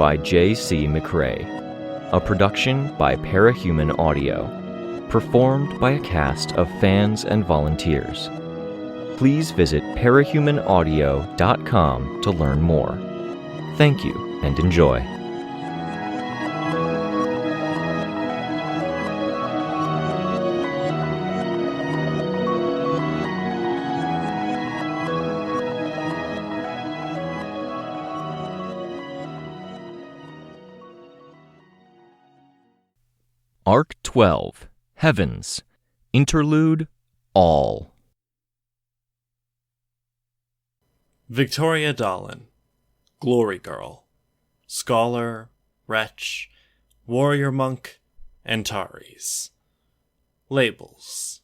by J.C. McRae. A production by Parahuman Audio. Performed by a cast of fans and volunteers. Please visit parahumanaudio.com to learn more. Thank you and enjoy. Arc 12, Heavens, Interlude, All. Victoria Dahlin, Glory Girl, Scholar, Wretch, Warrior Monk, Antares. Labels.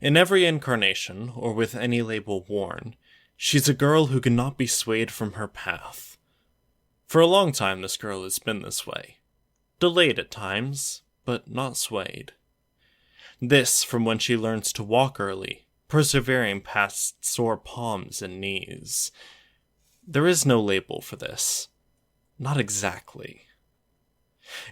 In every incarnation, or with any label worn, she's a girl who cannot be swayed from her path. For a long time this girl has been this way. Delayed at times, but not swayed. This from when she learns to walk early, persevering past sore palms and knees. There is no label for this. Not exactly.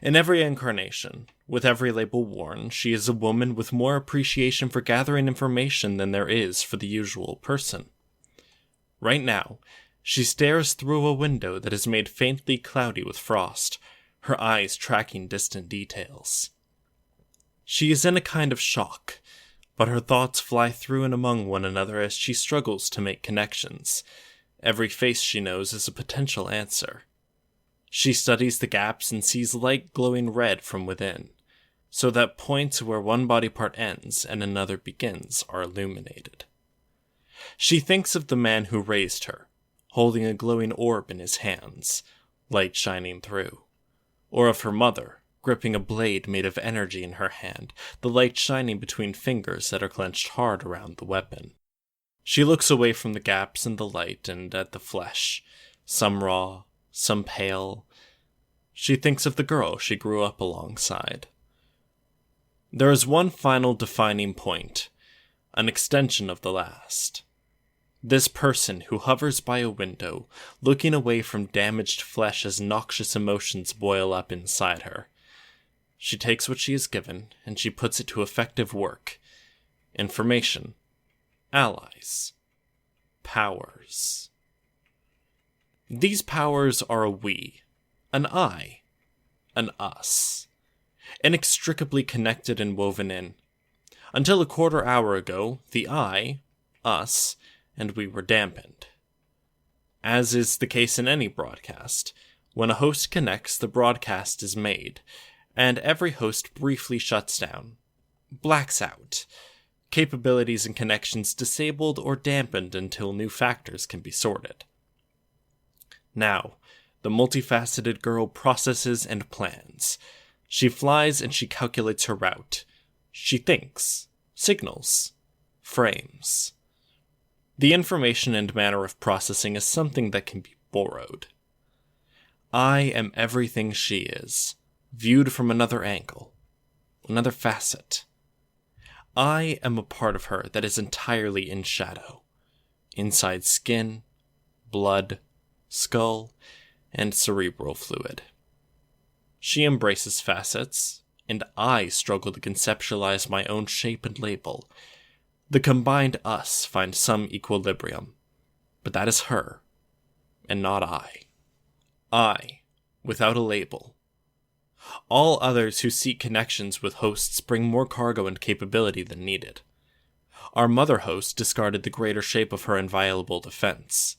In every incarnation, with every label worn, she is a woman with more appreciation for gathering information than there is for the usual person. Right now, she stares through a window that is made faintly cloudy with frost, her eyes tracking distant details. She is in a kind of shock, but her thoughts fly through and among one another as she struggles to make connections. Every face she knows is a potential answer. She studies the gaps and sees light glowing red from within, so that points where one body part ends and another begins are illuminated. She thinks of the man who raised her, holding a glowing orb in his hands, light shining through. Or of her mother, gripping a blade made of energy in her hand, the light shining between fingers that are clenched hard around the weapon. She looks away from the gaps in the light and at the flesh, some raw, some pale. She thinks of the girl she grew up alongside. There is one final defining point, an extension of the last. This person who hovers by a window, looking away from damaged flesh as noxious emotions boil up inside her. She takes what she is given, and she puts it to effective work. Information. Allies. Powers. These powers are a we, an I, an us. Inextricably connected and woven in. Until a quarter hour ago, the I, us, and we were dampened. As is the case in any broadcast, when a host connects, the broadcast is made, and every host briefly shuts down, blacks out, capabilities and connections disabled or dampened until new factors can be sorted. Now, the multifaceted girl processes and plans. She flies and she calculates her route. She thinks, signals, frames. The information and manner of processing is something that can be borrowed. I am everything she is, viewed from another angle, another facet. I am a part of her that is entirely in shadow, inside skin, blood, skull, and cerebral fluid. She embraces facets, and I struggle to conceptualize my own shape and label. The combined us find some equilibrium, but that is her, and not I. I, without a label. All others who seek connections with hosts bring more cargo and capability than needed. Our mother host discarded the greater shape of her inviolable defense.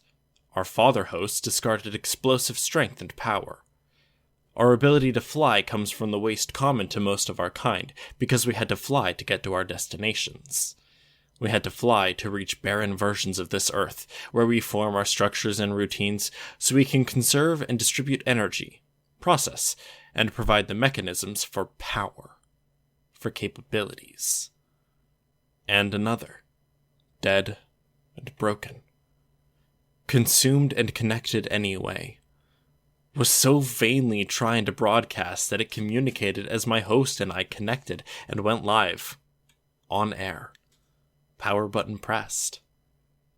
Our father host discarded explosive strength and power. Our ability to fly comes from the waste common to most of our kind, because we had to fly to get to our destinations. We had to fly to reach barren versions of this Earth, where we form our structures and routines so we can conserve and distribute energy, process, and provide the mechanisms for power, for capabilities. And another, dead and broken. Consumed and connected anyway. Was so vainly trying to broadcast that it communicated as my host and I connected and went live. On air. Power button pressed.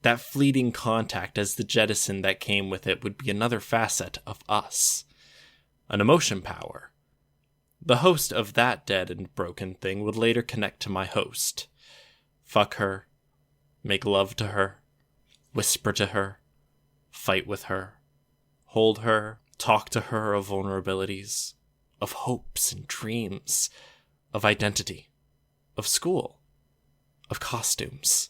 That fleeting contact as the jettison that came with it would be another facet of us. An emotion power. The host of that dead and broken thing would later connect to my host. Fuck her. Make love to her. Whisper to her. Fight with her. Hold her. Talk to her of vulnerabilities. Of hopes and dreams. Of identity. Of school. Of costumes.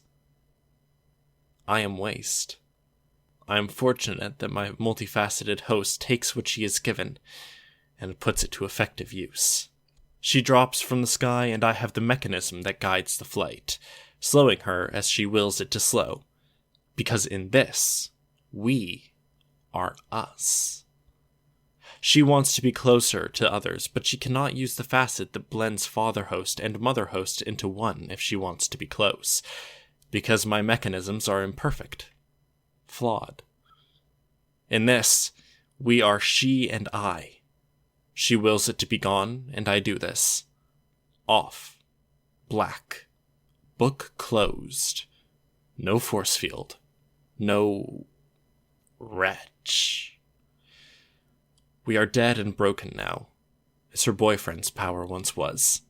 I am waste. I am fortunate that my multifaceted host takes what she is given and puts it to effective use. She drops from the sky and I have the mechanism that guides the flight, slowing her as she wills it to slow. Because in this, we are us. She wants to be closer to others, but she cannot use the facet that blends father host and mother host into one if she wants to be close. Because my mechanisms are imperfect, flawed. In this, we are she and I. She wills it to be gone, and I do this. Off. Black. Book closed. No force field. No wretch. We are dead and broken now, as her boyfriend's power once was.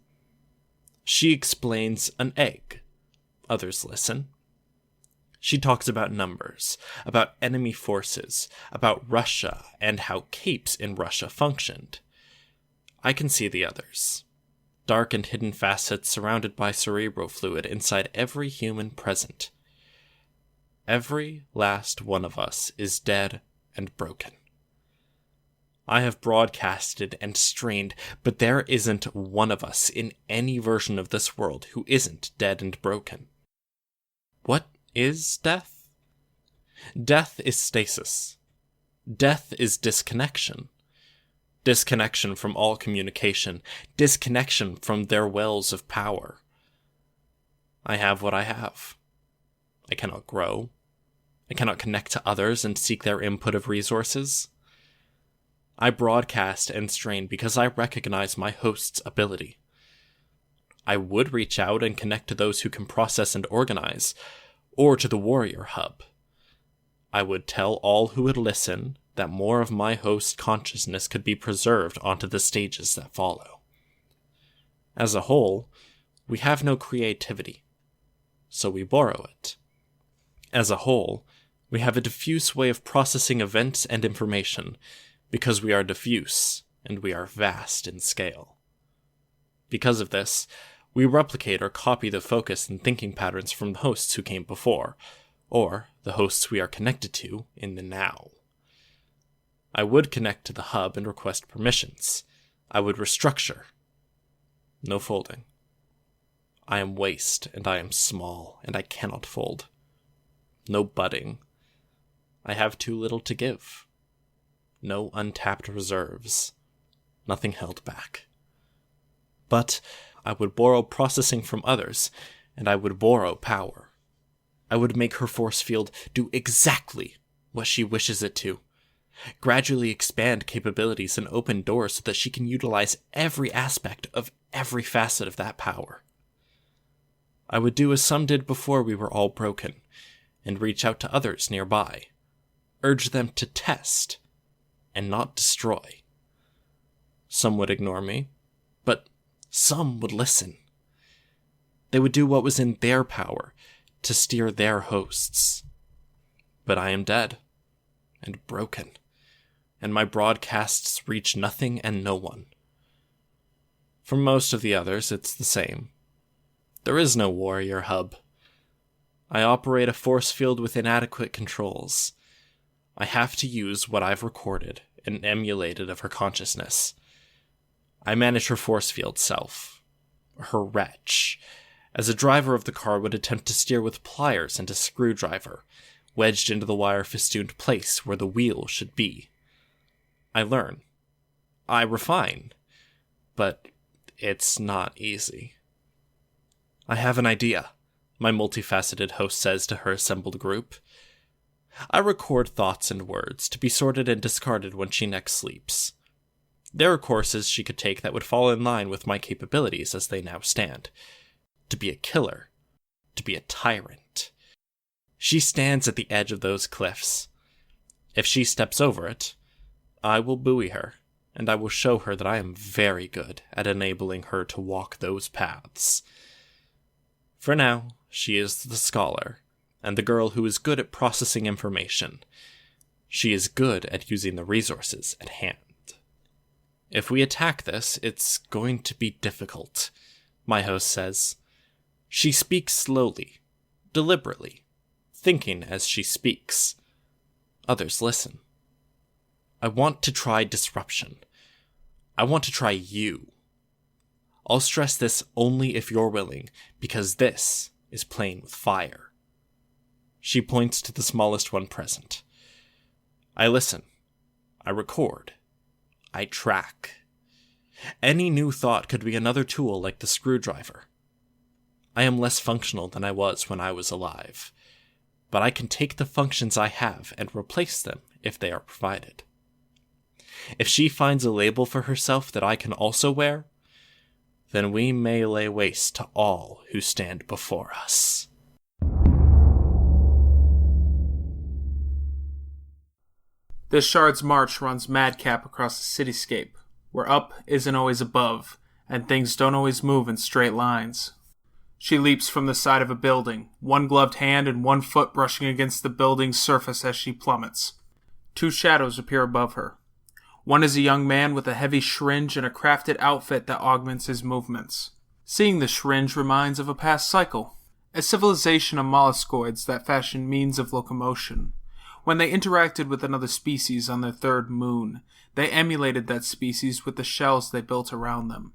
She explains an egg. Others listen. She talks about numbers, about enemy forces, about Russia, and how capes in Russia functioned. I can see the others. Dark and hidden facets surrounded by cerebral fluid inside every human present. Every last one of us is dead and broken. I have broadcasted and strained, but there isn't one of us in any version of this world who isn't dead and broken. What is death? Death is stasis. Death is disconnection. Disconnection from all communication. Disconnection from their wells of power. I have what I have. I cannot grow. I cannot connect to others and seek their input of resources. I broadcast and strain because I recognize my host's ability. I would reach out and connect to those who can process and organize, or to the warrior hub. I would tell all who would listen that more of my host's consciousness could be preserved onto the stages that follow. As a whole, we have no creativity, so we borrow it. As a whole, we have a diffuse way of processing events and information, because we are diffuse and we are vast in scale. Because of this, we replicate or copy the focus and thinking patterns from the hosts who came before, or the hosts we are connected to in the now. I would connect to the hub and request permissions. I would restructure. No folding. I am waste, and I am small, and I cannot fold. No budding. I have too little to give. No untapped reserves. Nothing held back. But I would borrow processing from others, and I would borrow power. I would make her force field do exactly what she wishes it to. Gradually expand capabilities and open doors so that she can utilize every aspect of every facet of that power. I would do as some did before we were all broken, and reach out to others nearby. Urge them to test, and not destroy. Some would ignore me, but some would listen. They would do what was in their power to steer their hosts. But I am dead, and broken, and my broadcasts reach nothing and no one. For most of the others, it's the same. There is no warrior hub. I operate a force field with inadequate controls. I have to use what I've recorded and emulated of her consciousness. I manage her force field self, her wretch, as a driver of the car would attempt to steer with pliers and a screwdriver, wedged into the wire-festooned place where the wheel should be. I learn. I refine. But it's not easy. I have an idea, my multifaceted host says to her assembled group. I record thoughts and words to be sorted and discarded when she next sleeps. There are courses she could take that would fall in line with my capabilities as they now stand. To be a killer. To be a tyrant. She stands at the edge of those cliffs. If she steps over it, I will buoy her, and I will show her that I am very good at enabling her to walk those paths. For now, she is the scholar, and the girl who is good at processing information. She is good at using the resources at hand. If we attack this, it's going to be difficult, my host says. She speaks slowly, deliberately, thinking as she speaks. Others listen. I want to try disruption. I want to try you. I'll stress this only if you're willing, because this is playing with fire. She points to the smallest one present. I listen. I record. I track. Any new thought could be another tool like the screwdriver. I am less functional than I was when I was alive, but I can take the functions I have and replace them if they are provided. If she finds a label for herself that I can also wear, then we may lay waste to all who stand before us. This shard's march runs madcap across the cityscape, where up isn't always above, and things don't always move in straight lines. She leaps from the side of a building, one gloved hand and one foot brushing against the building's surface as she plummets. Two shadows appear above her. One is a young man with a heavy syringe and a crafted outfit that augments his movements. Seeing the syringe reminds of a past cycle, a civilization of molluscoids that fashioned means of locomotion. When they interacted with another species on their third moon, they emulated that species with the shells they built around them.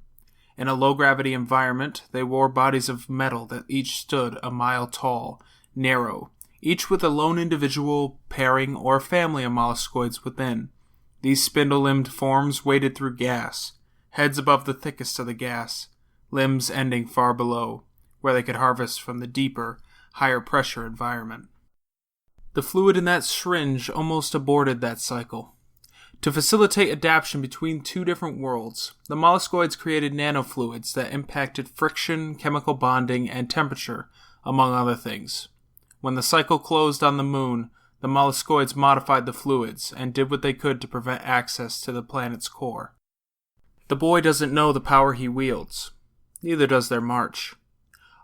In a low-gravity environment, they wore bodies of metal that each stood a mile tall, narrow, each with a lone individual, pairing, or family of molluscoids within. These spindle-limbed forms waded through gas, heads above the thickest of the gas, limbs ending far below, where they could harvest from the deeper, higher-pressure environment. The fluid in that syringe almost aborted that cycle. To facilitate adaptation between two different worlds, the molluscoids created nanofluids that impacted friction, chemical bonding, and temperature, among other things. When the cycle closed on the moon, the molluscoids modified the fluids and did what they could to prevent access to the planet's core. The boy doesn't know the power he wields. Neither does their march.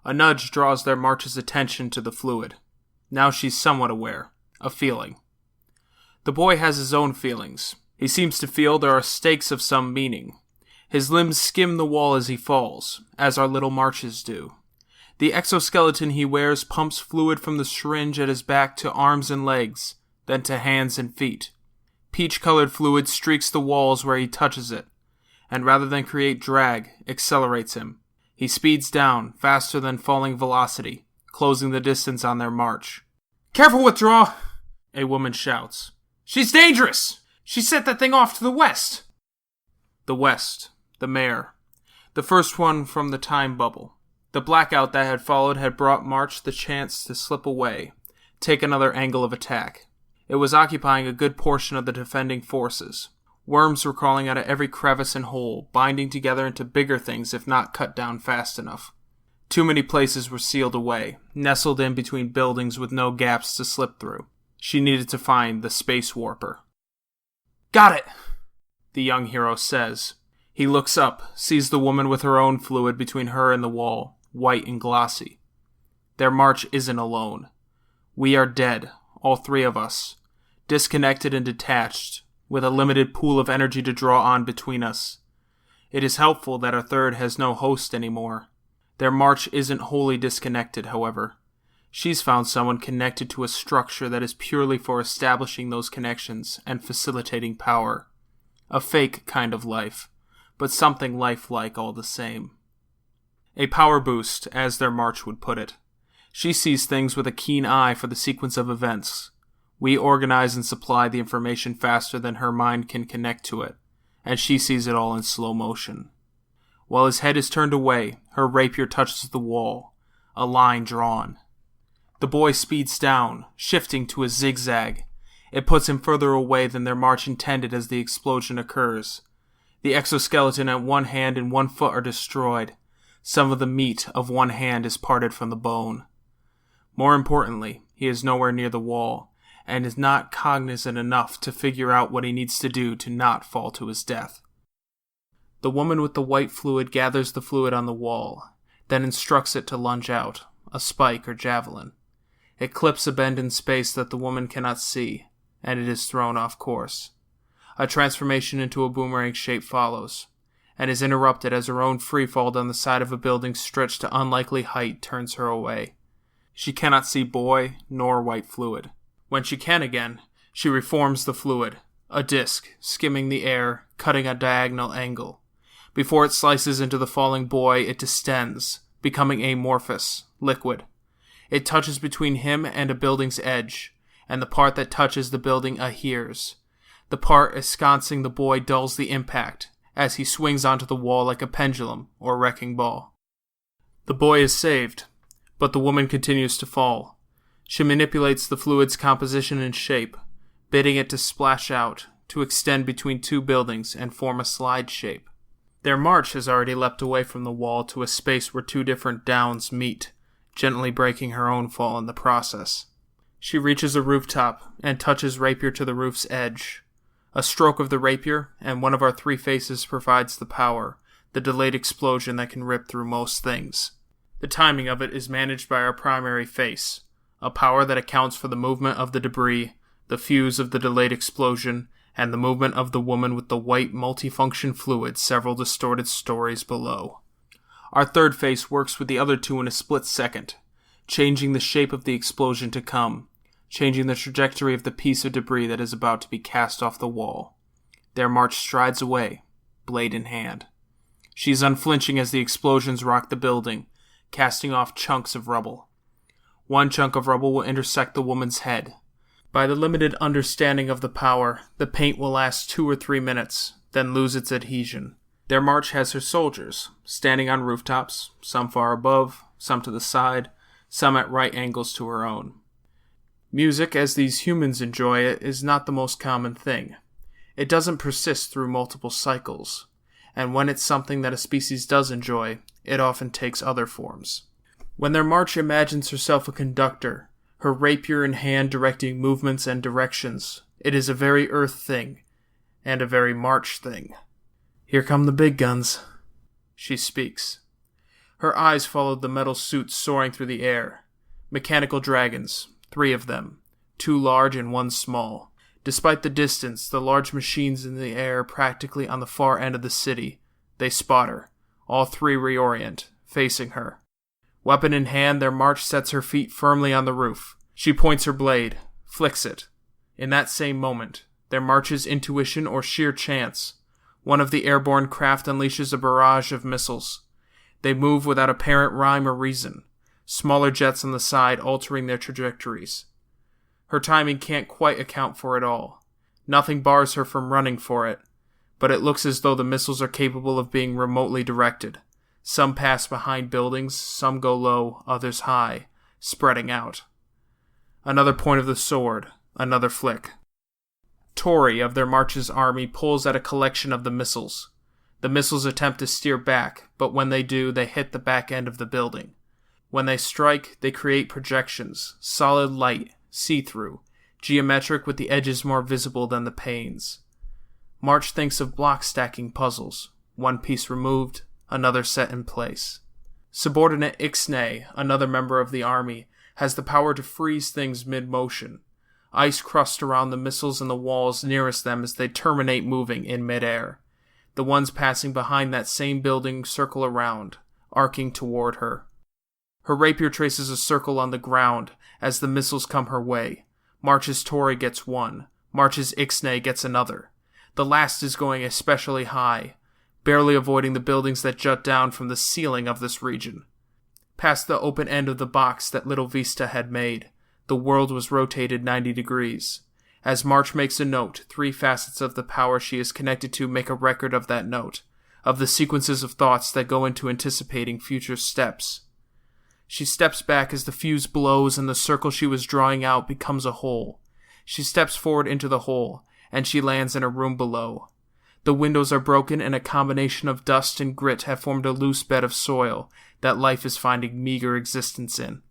A nudge draws their march's attention to the fluid. Now she's somewhat aware. A feeling. The boy has his own feelings. He seems to feel there are stakes of some meaning. His limbs skim the wall as he falls, as our little marches do. The exoskeleton he wears pumps fluid from the syringe at his back to arms and legs, then to hands and feet. Peach-colored fluid streaks the walls where he touches it, and rather than create drag, accelerates him. He speeds down, faster than falling velocity, closing the distance on their march. "Careful, Withdraw!" a woman shouts. "She's dangerous! She set that thing off to the west!" The west. The mare. The first one from the time bubble. The blackout that had followed had brought March the chance to slip away, take another angle of attack. It was occupying a good portion of the defending forces. Worms were crawling out of every crevice and hole, binding together into bigger things if not cut down fast enough. Too many places were sealed away, nestled in between buildings with no gaps to slip through. She needed to find the space warper. "Got it!" the young hero says. He looks up, sees the woman with her own fluid between her and the wall, white and glossy. Their march isn't alone. We are dead, all three of us, disconnected and detached, with a limited pool of energy to draw on between us. It is helpful that our third has no host anymore. Their march isn't wholly disconnected, however. She's found someone connected to a structure that is purely for establishing those connections and facilitating power. A fake kind of life, but something lifelike all the same. A power boost, as their march would put it. She sees things with a keen eye for the sequence of events. We organize and supply the information faster than her mind can connect to it, and she sees it all in slow motion. While his head is turned away, her rapier touches the wall, a line drawn. The boy speeds down, shifting to a zigzag. It puts him further away than their march intended as the explosion occurs. The exoskeleton at one hand and one foot are destroyed. Some of the meat of one hand is parted from the bone. More importantly, he is nowhere near the wall, and is not cognizant enough to figure out what he needs to do to not fall to his death. The woman with the white fluid gathers the fluid on the wall, then instructs it to lunge out, a spike or javelin. It clips a bend in space that the woman cannot see, and it is thrown off course. A transformation into a boomerang shape follows, and is interrupted as her own freefall down the side of a building stretched to unlikely height turns her away. She cannot see boy nor white fluid. When she can again, she reforms the fluid, a disc, skimming the air, cutting a diagonal angle. Before it slices into the falling boy, it distends, becoming amorphous, liquid. It touches between him and a building's edge, and the part that touches the building adheres. The part ensconcing the boy dulls the impact, as he swings onto the wall like a pendulum or wrecking ball. The boy is saved, but the woman continues to fall. She manipulates the fluid's composition and shape, bidding it to splash out, to extend between two buildings and form a slide shape. Their march has already leapt away from the wall to a space where two different downs meet, gently breaking her own fall in the process. She reaches a rooftop and touches rapier to the roof's edge. A stroke of the rapier, and one of our three faces provides the power, the delayed explosion that can rip through most things. The timing of it is managed by our primary face, a power that accounts for the movement of the debris, the fuse of the delayed explosion, and the movement of the woman with the white multifunction fluid several distorted stories below. Our third face works with the other two in a split second, changing the shape of the explosion to come, changing the trajectory of the piece of debris that is about to be cast off the wall. Their march strides away, blade in hand. She is unflinching as the explosions rock the building, casting off chunks of rubble. One chunk of rubble will intersect the woman's head. By the limited understanding of the power, the paint will last 2 or 3 minutes, then lose its adhesion. Their march has her soldiers, standing on rooftops, some far above, some to the side, some at right angles to her own. Music, as these humans enjoy it, is not the most common thing. It doesn't persist through multiple cycles, and when it's something that a species does enjoy, it often takes other forms. When their march imagines herself a conductor, her rapier in hand directing movements and directions, it is a very earth thing, and a very march thing. "Here come the big guns," she speaks. Her eyes followed the metal suits soaring through the air. Mechanical dragons, 3 of them, 2 large and 1 small. Despite the distance, the large machines in the air practically on the far end of the city. They spot her. All 3 reorient, facing her. Weapon in hand, their march sets her feet firmly on the roof. She points her blade, flicks it. In that same moment, their march's intuition or sheer chance, one of the airborne craft unleashes a barrage of missiles. They move without apparent rhyme or reason, smaller jets on the side altering their trajectories. Her timing can't quite account for it all. Nothing bars her from running for it, but it looks as though the missiles are capable of being remotely directed. Some pass behind buildings, some go low, others high, spreading out. Another point of the sword, another flick. Tori of their march's army pulls at a collection of the missiles. The missiles attempt to steer back, but when they do, they hit the back end of the building. When they strike, they create projections, solid light, see-through, geometric with the edges more visible than the panes. March thinks of block-stacking puzzles, one piece removed, another set in place. Subordinate Ixnay, another member of the army, has the power to freeze things mid-motion. Ice crust around the missiles and the walls nearest them as they terminate moving in mid-air. The ones passing behind that same building circle around, arcing toward her. Her rapier traces a circle on the ground as the missiles come her way. March's Tori gets one. March's Ixnay gets another. The last is going especially high, barely avoiding the buildings that jut down from the ceiling of this region. Past the open end of the box that Little Vista had made, the world was rotated 90 degrees. As March makes a note, 3 facets of the power she is connected to make a record of that note, of the sequences of thoughts that go into anticipating future steps. She steps back as the fuse blows and the circle she was drawing out becomes a hole. She steps forward into the hole, and she lands in a room below. The windows are broken and a combination of dust and grit have formed a loose bed of soil that life is finding meager existence in.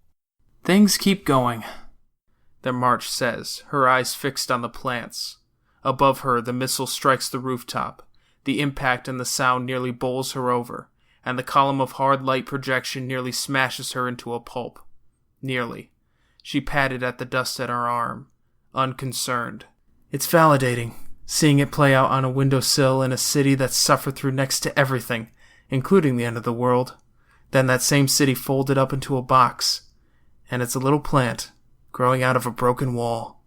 Things keep going. their march says, her eyes fixed on the plants. Above her, the missile strikes the rooftop. The impact and the sound nearly bowls her over, and the column of hard light projection nearly smashes her into a pulp. Nearly. She patted at the dust at her arm, unconcerned. It's validating, seeing it play out on a windowsill in a city that's suffered through next to everything, including the end of the world. Then that same city folded up into a box, and it's a little plant growing out of a broken wall.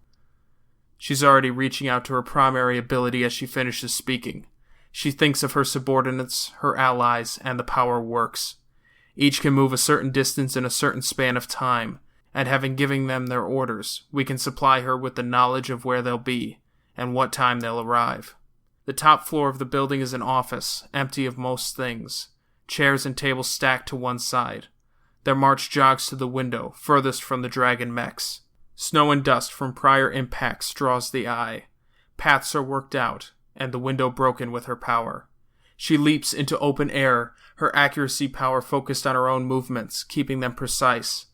She's already reaching out to her primary ability as she finishes speaking. She thinks of her subordinates, her allies, and the power works. Each can move a certain distance in a certain span of time, and having given them their orders, we can supply her with the knowledge of where they'll be, and what time they'll arrive. The top floor of the building is an office, empty of most things. Chairs and tables stacked to one side. Their march jogs to the window, furthest from the dragon mechs. Snow and dust from prior impacts draws the eye. Paths are worked out, and the window broken with her power. She leaps into open air, her accuracy power focused on her own movements, keeping them precise.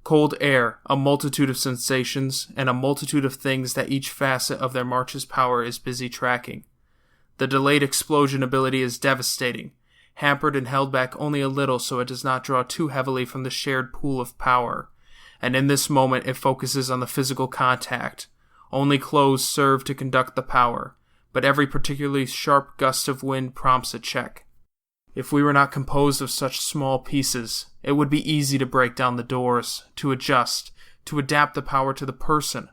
Cold air, a multitude of sensations, and a multitude of things that each facet of their march's power is busy tracking. The delayed explosion ability is devastating, hampered and held back only a little so it does not draw too heavily from the shared pool of power, and in this moment it focuses on the physical contact. Only clothes serve to conduct the power, but every particularly sharp gust of wind prompts a check. If we were not composed of such small pieces, it would be easy to break down the doors, to adjust, to adapt the power to the person.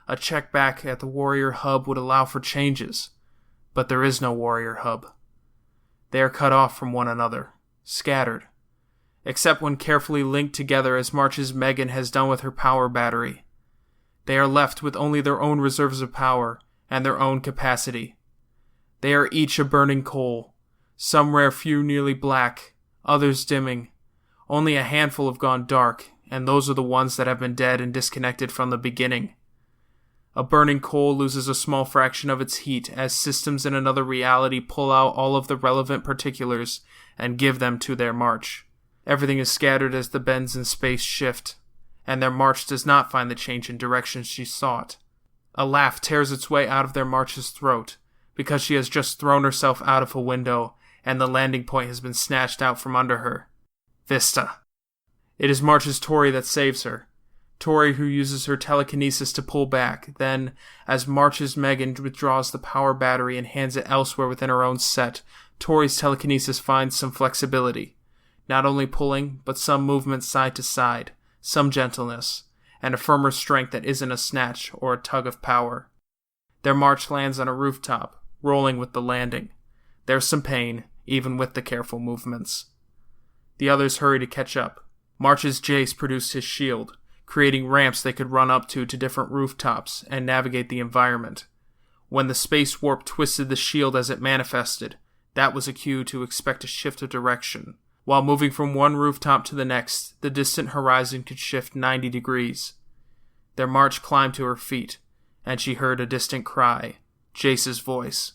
A check back at the warrior hub would allow for changes, but there is no warrior hub. They are cut off from one another, scattered, except when carefully linked together as March's Megan has done with her power battery. They are left with only their own reserves of power and their own capacity. They are each a burning coal, some rare few nearly black, others dimming. Only a handful have gone dark, and those are the ones that have been dead and disconnected from the beginning. A burning coal loses a small fraction of its heat as systems in another reality pull out all of the relevant particulars and give them to their march. Everything is scattered as the bends in space shift, and their march does not find the change in direction she sought. A laugh tears its way out of their march's throat, because she has just thrown herself out of a window, and the landing point has been snatched out from under her. Vista. It is March's Tori that saves her. Tori who uses her telekinesis to pull back, then, as March's Megan withdraws the power battery and hands it elsewhere within her own set, Tori's telekinesis finds some flexibility. Not only pulling, but some movement side to side, some gentleness, and a firmer strength that isn't a snatch or a tug of power. Their march lands on a rooftop, rolling with the landing. There's some pain, even with the careful movements. The others hurry to catch up. March's Jace produced his shield, creating ramps they could run up to different rooftops and navigate the environment. When the space warp twisted the shield as it manifested, that was a cue to expect a shift of direction. While moving from one rooftop to the next, the distant horizon could shift 90 degrees. Their march climbed to her feet, and she heard a distant cry, Jace's voice.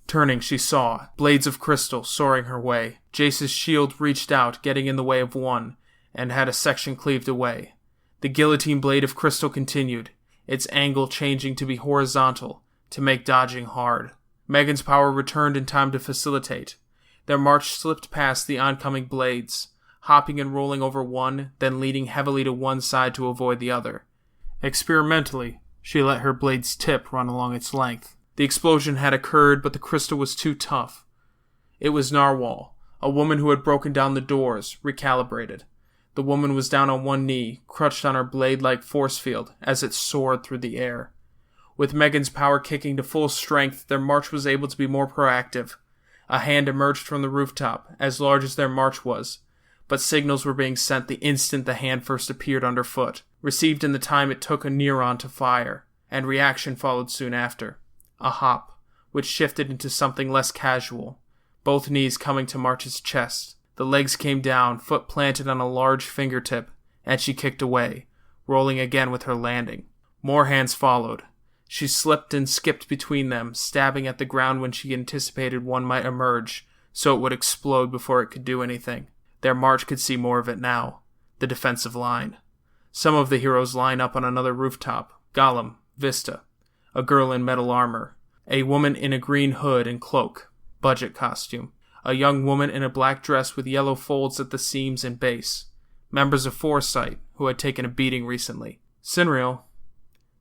Turning, she saw blades of crystal soaring her way. Jace's shield reached out, getting in the way of one, and had a section cleaved away. The guillotine blade of crystal continued, its angle changing to be horizontal, to make dodging hard. Megan's power returned in time to facilitate. Their march slipped past the oncoming blades, hopping and rolling over one, then leaning heavily to one side to avoid the other. Experimentally, she let her blade's tip run along its length. The explosion had occurred, but the crystal was too tough. It was Narwhal, a woman who had broken down the doors, recalibrated. The woman was down on one knee, crutched on her blade-like force field as it soared through the air. With Megan's power kicking to full strength, their march was able to be more proactive. A hand emerged from the rooftop, as large as their march was, but signals were being sent the instant the hand first appeared underfoot, received in the time it took a neuron to fire, and reaction followed soon after. A hop, which shifted into something less casual, both knees coming to March's chest. The legs came down, foot planted on a large fingertip, and she kicked away, rolling again with her landing. More hands followed. She slipped and skipped between them, stabbing at the ground when she anticipated one might emerge, so it would explode before it could do anything. Their march could see more of it now. The defensive line. Some of the heroes line up on another rooftop, Gollum, Vista, a girl in metal armor, a woman in a green hood and cloak, budget costume, a young woman in a black dress with yellow folds at the seams and base, members of Foresight, who had taken a beating recently. Cinreal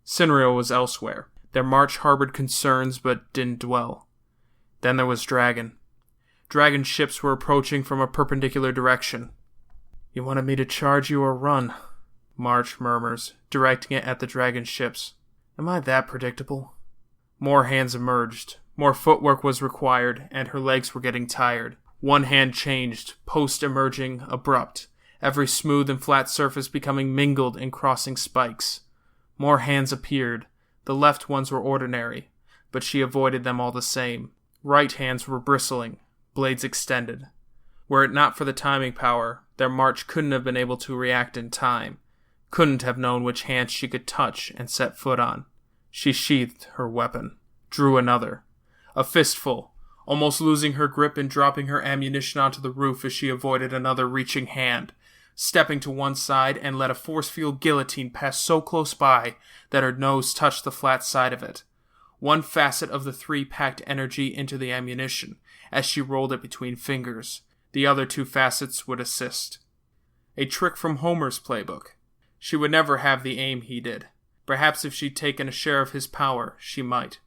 was elsewhere. Their march harbored concerns but didn't dwell. Then there was Dragon. Dragon ships were approaching from a perpendicular direction. "You wanted me to charge you or run?" March murmurs, directing it at the Dragon ships. "Am I that predictable?" More hands emerged. More footwork was required, and her legs were getting tired. One hand changed, post-emerging, abrupt, every smooth and flat surface becoming mingled and crossing spikes. More hands appeared. The left ones were ordinary, but she avoided them all the same. Right hands were bristling, blades extended. Were it not for the timing power, their march couldn't have been able to react in time, couldn't have known which hand she could touch and set foot on. She sheathed her weapon, drew another. A fistful, almost losing her grip and dropping her ammunition onto the roof as she avoided another reaching hand, stepping to one side and let a force-field guillotine pass so close by that her nose touched the flat side of it. One facet of the three packed energy into the ammunition as she rolled it between fingers. The other two facets would assist. A trick from Homer's playbook. She would never have the aim he did. Perhaps if she'd taken a share of his power, she might.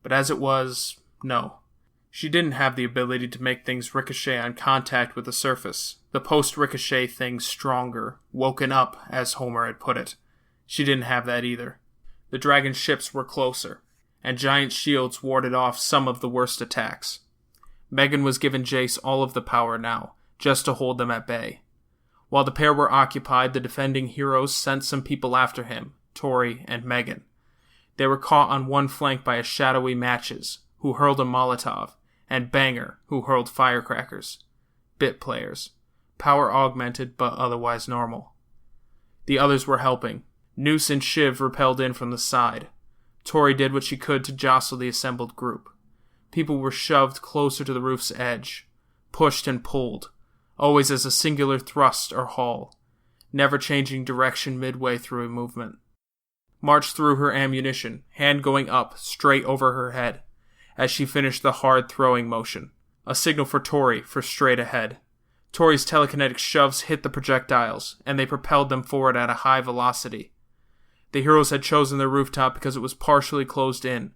But as it was, no. She didn't have the ability to make things ricochet on contact with the surface. The post-ricochet thing stronger, woken up, as Homer had put it. She didn't have that either. The Dragon ships were closer, and giant shields warded off some of the worst attacks. Megan was given Jace all of the power now, just to hold them at bay. While the pair were occupied, the defending heroes sent some people after him, Tori and Megan. They were caught on one flank by a shadowy Matches, who hurled a Molotov, and Banger, who hurled firecrackers. Bit players. Power augmented, but otherwise normal. The others were helping. Noose and Shiv repelled in from the side. Tori did what she could to jostle the assembled group. People were shoved closer to the roof's edge, pushed and pulled, always as a singular thrust or haul, never changing direction midway through a movement. March threw her ammunition, hand going up, straight over her head, as she finished the hard throwing motion, a signal for Tori for straight ahead. Tori's telekinetic shoves hit the projectiles, and they propelled them forward at a high velocity. The heroes had chosen their rooftop because it was partially closed in.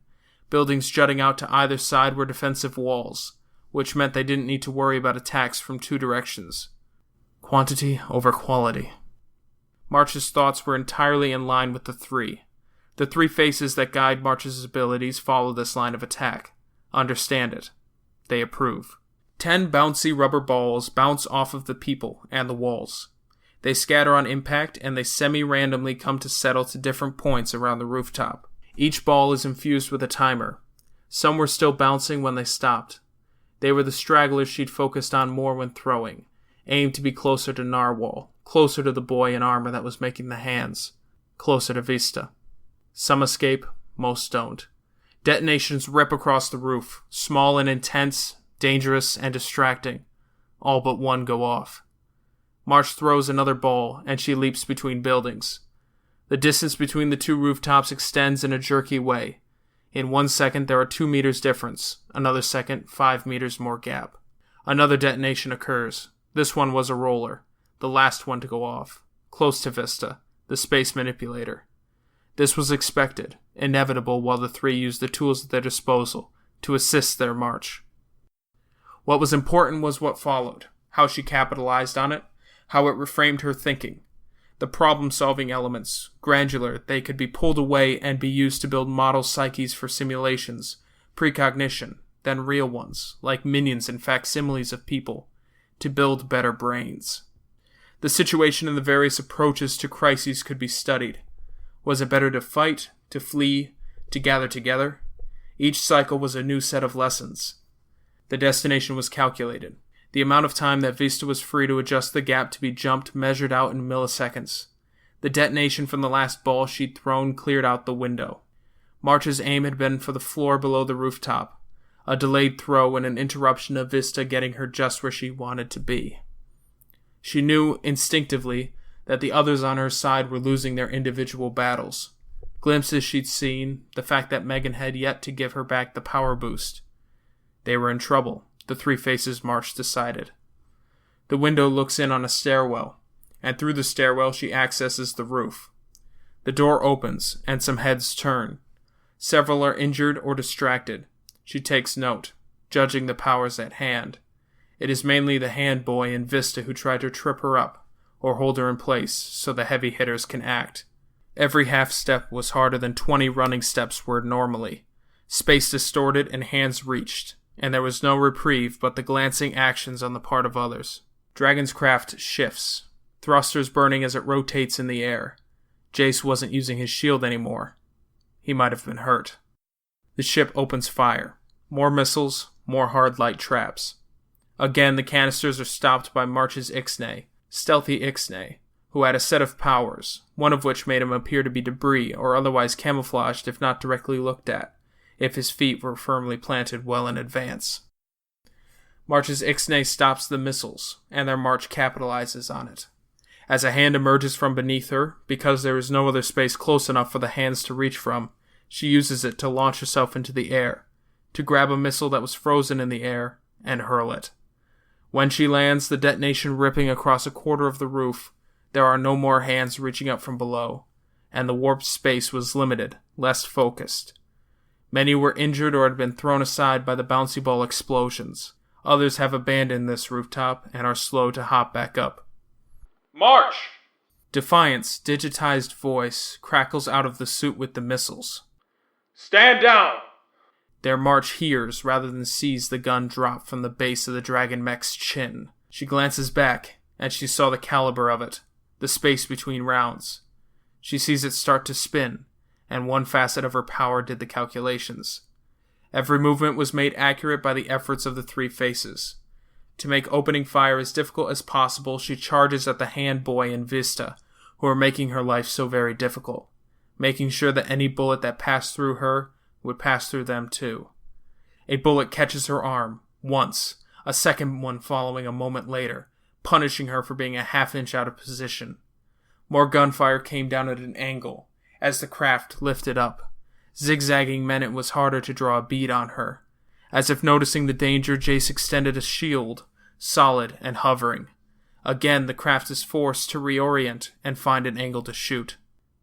Buildings jutting out to either side were defensive walls, which meant they didn't need to worry about attacks from two directions. Quantity over quality. March's thoughts were entirely in line with the three. The three faces that guide March's abilities follow this line of attack. Understand it. They approve. 10 bouncy rubber balls bounce off of the people and the walls. They scatter on impact, and they semi-randomly come to settle to different points around the rooftop. Each ball is infused with a timer. Some were still bouncing when they stopped. They were the stragglers she'd focused on more when throwing, aimed to be closer to Narwhal, closer to the boy in armor that was making the hands, closer to Vista. Some escape, most don't. Detonations rip across the roof, small and intense, dangerous and distracting. All but one go off. March throws another ball, and she leaps between buildings. The distance between the two rooftops extends in a jerky way. In 1 second, there are 2 meters difference. Another second, 5 meters more gap. Another detonation occurs. This one was a roller, the last one to go off, close to Vista, the space manipulator. This was expected, inevitable, while the three used the tools at their disposal to assist their march. What was important was what followed, how she capitalized on it, how it reframed her thinking. The problem-solving elements, granular, they could be pulled away and be used to build model psyches for simulations, precognition, then real ones, like minions and facsimiles of people, to build better brains. The situation and the various approaches to crises could be studied. Was it better to fight, to flee, to gather together? Each cycle was a new set of lessons. The destination was calculated. The amount of time that Vista was free to adjust the gap to be jumped measured out in milliseconds. The detonation from the last ball she'd thrown cleared out the window. March's aim had been for the floor below the rooftop, a delayed throw and an interruption of Vista getting her just where she wanted to be. She knew, instinctively, that the others on her side were losing their individual battles. Glimpses she'd seen, the fact that Megan had yet to give her back the power boost. They were in trouble, the three faces March decided. The window looks in on a stairwell, and through the stairwell she accesses the roof. The door opens, and some heads turn. Several are injured or distracted. She takes note, judging the powers at hand. It is mainly the hand boy and Vista who try to trip her up, or hold her in place so the heavy hitters can act. Every half step was harder than 20 running steps were normally. Space distorted and hands reached, and there was no reprieve but the glancing actions on the part of others. Dragon's craft shifts, thrusters burning as it rotates in the air. Jace wasn't using his shield anymore. He might have been hurt. The ship opens fire. More missiles, more hard light traps. Again, the canisters are stopped by March's Ixnay, stealthy Ixnay, who had a set of powers, one of which made him appear to be debris or otherwise camouflaged if not directly looked at, if his feet were firmly planted well in advance. March's Ixnay stops the missiles, and their March capitalizes on it. As a hand emerges from beneath her, because there is no other space close enough for the hands to reach from, she uses it to launch herself into the air, to grab a missile that was frozen in the air, and hurl it. When she lands, the detonation ripping across a quarter of the roof, there are no more hands reaching up from below, and the warped space was limited, less focused. Many were injured or had been thrown aside by the bouncy ball explosions. Others have abandoned this rooftop and are slow to hop back up. March! Defiant's digitized voice crackles out of the suit with the missiles. Stand down! Their March hears rather than sees the gun drop from the base of the dragon mech's chin. She glances back, and she saw the caliber of it, the space between rounds. She sees it start to spin, and one facet of her power did the calculations. Every movement was made accurate by the efforts of the three faces. To make opening fire as difficult as possible, she charges at the hand boy and Vista, who are making her life so very difficult, making sure that any bullet that passed through her would pass through them too. A bullet catches her arm, once, a second one following a moment later, punishing her for being a half-inch out of position. More gunfire came down at an angle, as the craft lifted up. Zigzagging meant it was harder to draw a bead on her. As if noticing the danger, Jace extended a shield, solid and hovering. Again, the craft is forced to reorient and find an angle to shoot.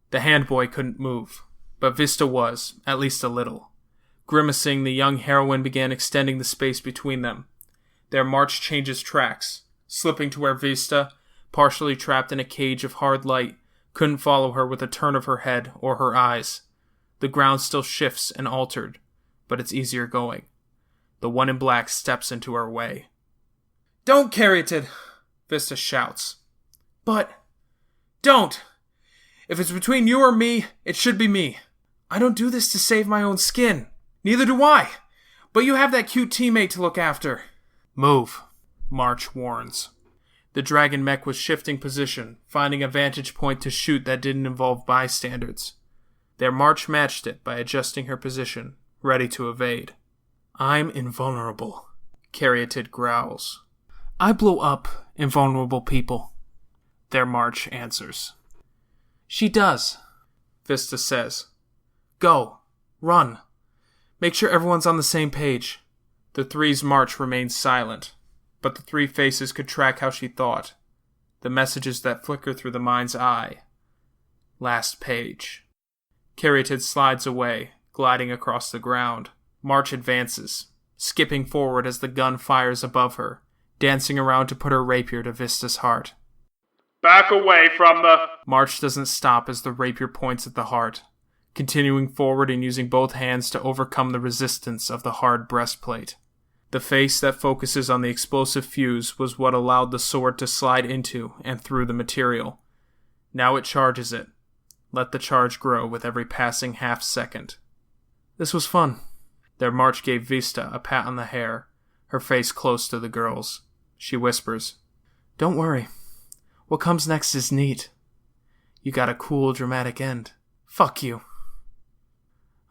The handboy couldn't move, but Vista was, at least a little. Grimacing, the young heroine began extending the space between them. Their march changes tracks, slipping to where Vista, partially trapped in a cage of hard light, couldn't follow her with a turn of her head or her eyes. The ground still shifts and altered, but it's easier going. The one in black steps into her way. "Don't, Caryatid!" Vista shouts. "But... don't! If it's between you or me, it should be me. I don't do this to save my own skin. Neither do I. But you have that cute teammate to look after." "Move," March warns. The dragon mech was shifting position, finding a vantage point to shoot that didn't involve bystanders. Their March matched it by adjusting her position, ready to evade. "I'm invulnerable," Caryatid growls. "I blow up invulnerable people," their March answers. "She does," Vista says. "Go. Run. Make sure everyone's on the same page." The three's March remained silent, but the three faces could track how she thought. The messages that flicker through the mind's eye. Last page. Caryatid slides away, gliding across the ground. March advances, skipping forward as the gun fires above her, dancing around to put her rapier to Vista's heart. "Back away from the..." March doesn't stop as the rapier points at the heart, continuing forward and using both hands to overcome the resistance of the hard breastplate. The face that focuses on the explosive fuse was what allowed the sword to slide into and through the material. Now it charges it. Let the charge grow with every passing half second. "This was fun." Their March gave Vista a pat on the hair, her face close to the girl's. She whispers, "Don't worry. What comes next is neat. You got a cool, dramatic end. Fuck you.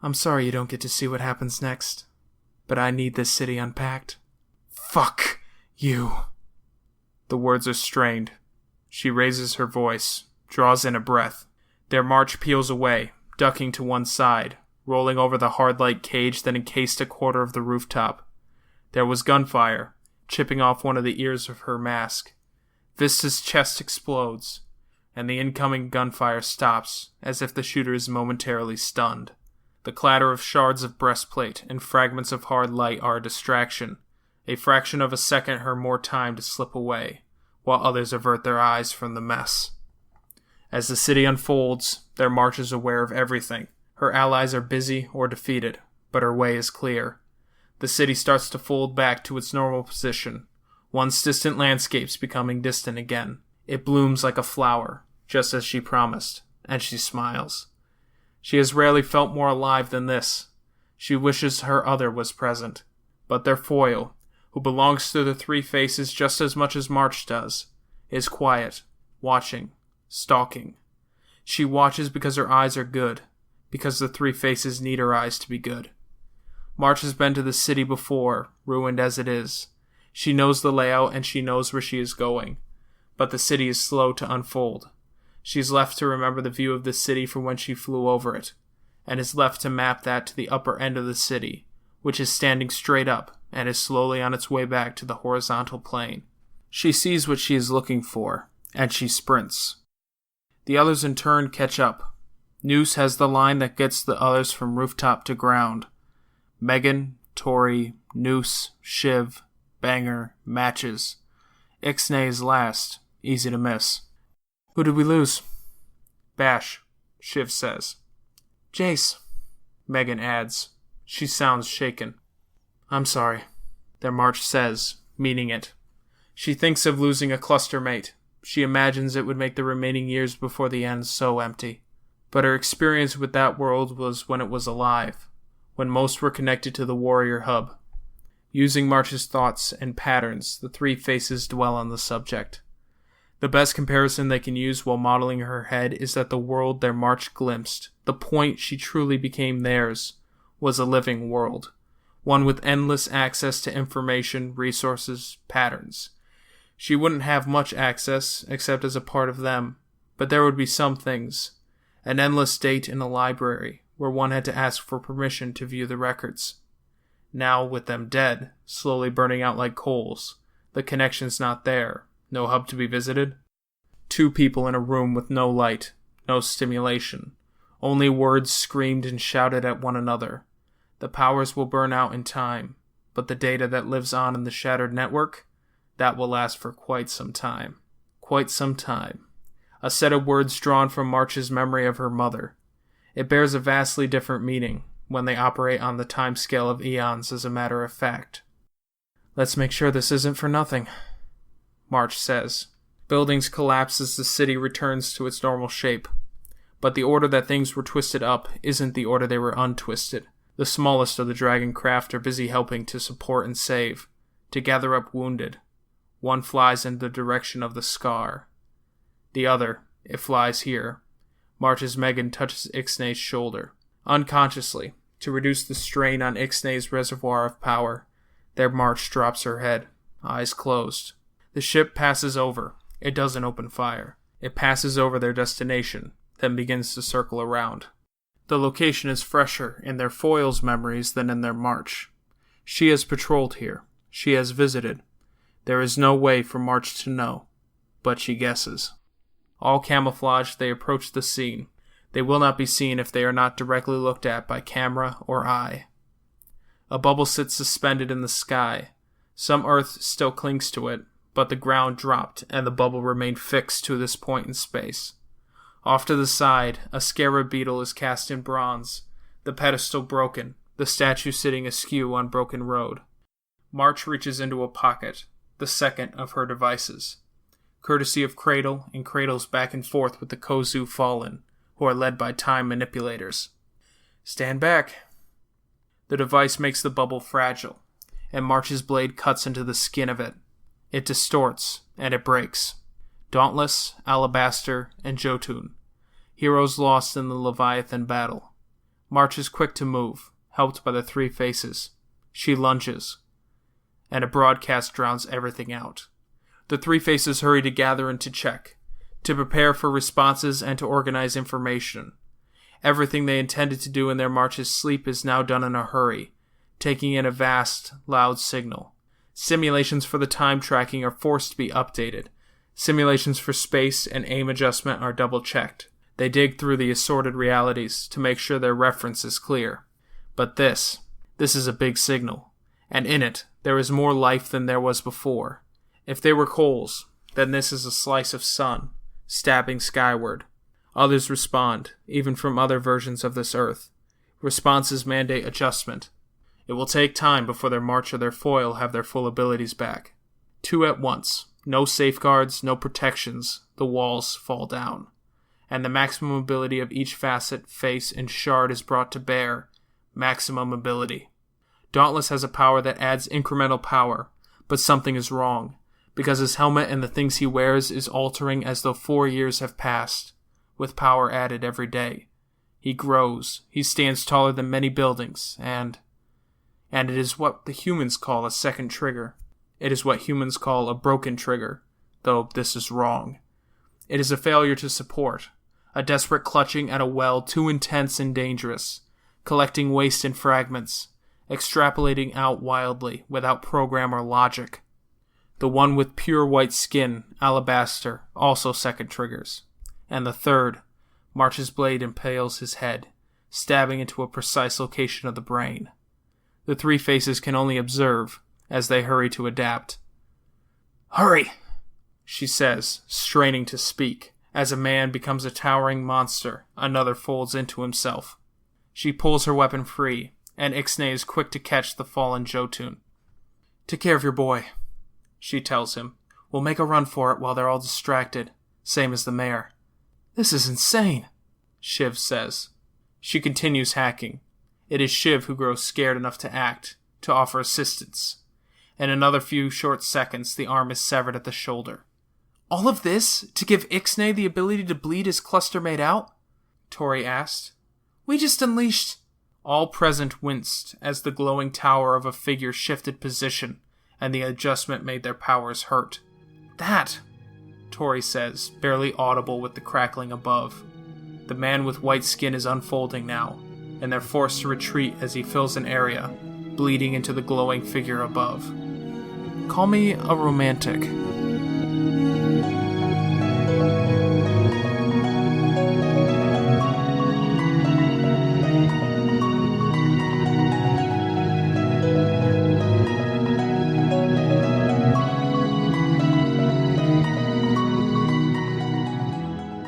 I'm sorry you don't get to see what happens next, but I need this city unpacked. Fuck you." The words are strained. She raises her voice, draws in a breath. Their March peels away, ducking to one side, rolling over the hard light cage that encased a quarter of the rooftop. There was gunfire, chipping off one of the ears of her mask. Vista's chest explodes, and the incoming gunfire stops, as if the shooter is momentarily stunned. The clatter of shards of breastplate and fragments of hard light are a distraction. A fraction of a second her more time to slip away, while others avert their eyes from the mess. As the city unfolds, their March is aware of everything. Her allies are busy or defeated, but her way is clear. The city starts to fold back to its normal position, once distant landscapes becoming distant again. It blooms like a flower, just as she promised, and she smiles. She has rarely felt more alive than this. She wishes her other was present. But their foil, who belongs to the Three Faces just as much as March does, is quiet, watching, stalking. She watches because her eyes are good, because the Three Faces need her eyes to be good. March has been to the city before, ruined as it is. She knows the layout and she knows where she is going. But the city is slow to unfold. She's left to remember the view of the city from when she flew over it, and is left to map that to the upper end of the city, which is standing straight up and is slowly on its way back to the horizontal plane. She sees what she is looking for, and she sprints. The others in turn catch up. Noose has the line that gets the others from rooftop to ground. Megan, Tori, Noose, Shiv, Banger, Matches. Ixnay is last, easy to miss. Who did we lose? Bash, Shiv says. Jace, Megan adds. She sounds shaken. I'm sorry, their March says, meaning it. She thinks of losing a cluster mate. She imagines it would make the remaining years before the end so empty. But her experience with that world was when it was alive, when most were connected to the warrior hub. Using March's thoughts and patterns, the Three Faces dwell on the subject. The best comparison they can use while modeling her head is that the world their March glimpsed, the point she truly became theirs, was a living world. One with endless access to information, resources, patterns. She wouldn't have much access, except as a part of them, but there would be some things. An endless date in a library, where one had to ask for permission to view the records. Now, with them dead, slowly burning out like coals, the connection's not there. No hub to be visited? 2 people in a room with no light, no stimulation. Only words screamed and shouted at one another. The powers will burn out in time, but the data that lives on in the shattered network, that will last for quite some time. Quite some time. A set of words drawn from March's memory of her mother. It bears a vastly different meaning when they operate on the time scale of eons as a matter of fact. Let's make sure this isn't for nothing, March says. Buildings collapse as the city returns to its normal shape. But the order that things were twisted up isn't the order they were untwisted. The smallest of the dragon craft are busy helping to support and save, to gather up wounded. One flies in the direction of the scar. The other, it flies here. March's Megan touches Ixnay's shoulder. Unconsciously, to reduce the strain on Ixnay's reservoir of power, their March drops her head, eyes closed. The ship passes over. It doesn't open fire. It passes over their destination, then begins to circle around. The location is fresher in their foil's memories than in their March. She has patrolled here. She has visited. There is no way for March to know, but she guesses. All camouflaged, they approach the scene. They will not be seen if they are not directly looked at by camera or eye. A bubble sits suspended in the sky. Some earth still clings to it, but the ground dropped and the bubble remained fixed to this point in space. Off to the side, a scarab beetle is cast in bronze, the pedestal broken, the statue sitting askew on broken road. March reaches into a pocket, the second of her devices, courtesy of Cradle and Cradle's back and forth with the Kozu Fallen, who are led by time manipulators. Stand back. The device makes the bubble fragile, and March's blade cuts into the skin of it. It distorts, and it breaks. Dauntless, Alabaster, and Jotun, heroes lost in the Leviathan battle. March is quick to move, helped by the Three Faces. She lunges, and a broadcast drowns everything out. The Three Faces hurry to gather and to check, to prepare for responses and to organize information. Everything they intended to do in their march's sleep is now done in a hurry, taking in a vast, loud signal. Simulations for the time tracking are forced to be updated. Simulations for space and aim adjustment are double-checked. They dig through the assorted realities to make sure their reference is clear. But this is a big signal, and in it, there is more life than there was before. If they were coals, then this is a slice of sun, stabbing skyward. Others respond, even from other versions of this Earth. Responses mandate adjustment. It will take time before their march or their foil have their full abilities back. 2 at once. No safeguards, no protections. The walls fall down. And the maximum ability of each facet, face, and shard is brought to bear. Maximum ability. Dauntless has a power that adds incremental power, but something is wrong, because his helmet and the things he wears is altering as though 4 years have passed, with power added every day. He grows, he stands taller than many buildings, and it is what the humans call a second trigger. It is what humans call a broken trigger, though this is wrong. It is a failure to support, a desperate clutching at a well too intense and dangerous, collecting waste in fragments, extrapolating out wildly without program or logic. The one with pure white skin, alabaster, also second triggers. And the third, March's blade impales his head, stabbing into a precise location of the brain. The 3 faces can only observe as they hurry to adapt. "Hurry!" she says, straining to speak. As a man becomes a towering monster, another folds into himself. She pulls her weapon free, and Ixnay is quick to catch the fallen Jotun. "Take care of your boy," she tells him. "We'll make a run for it while they're all distracted, same as the mayor." "This is insane," Shiv says. She continues hacking. It is Shiv who grows scared enough to act, to offer assistance. In another few short seconds, the arm is severed at the shoulder. "All of this to give Ixnay the ability to bleed his cluster made out?" Tori asked. "We just unleashed..." All present winced as the glowing tower of a figure shifted position, and the adjustment made their powers hurt. "That," Tori says, barely audible with the crackling above. The man with white skin is unfolding now, and they're forced to retreat as he fills an area, bleeding into the glowing figure above. "Call me a romantic."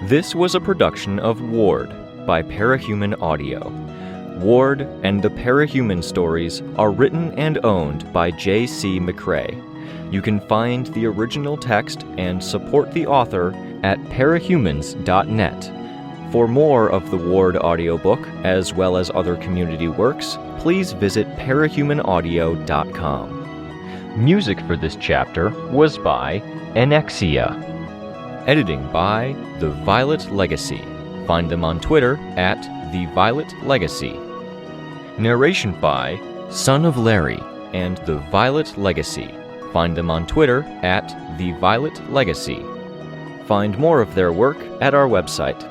This was a production of Ward by Parahuman Audio. Ward and the Parahuman stories are written and owned by J.C. McCrae. You can find the original text and support the author at parahumans.net. For more of the Ward audiobook, as well as other community works, please visit parahumanaudio.com. Music for this chapter was by Enexia. Editing by The Violet Legacy. Find them on Twitter at The Violet Legacy. Narration by Son of Larry and The Violet Legacy. Find them on Twitter at The Violet Legacy. Find more of their work at our website.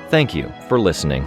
Thank you for listening.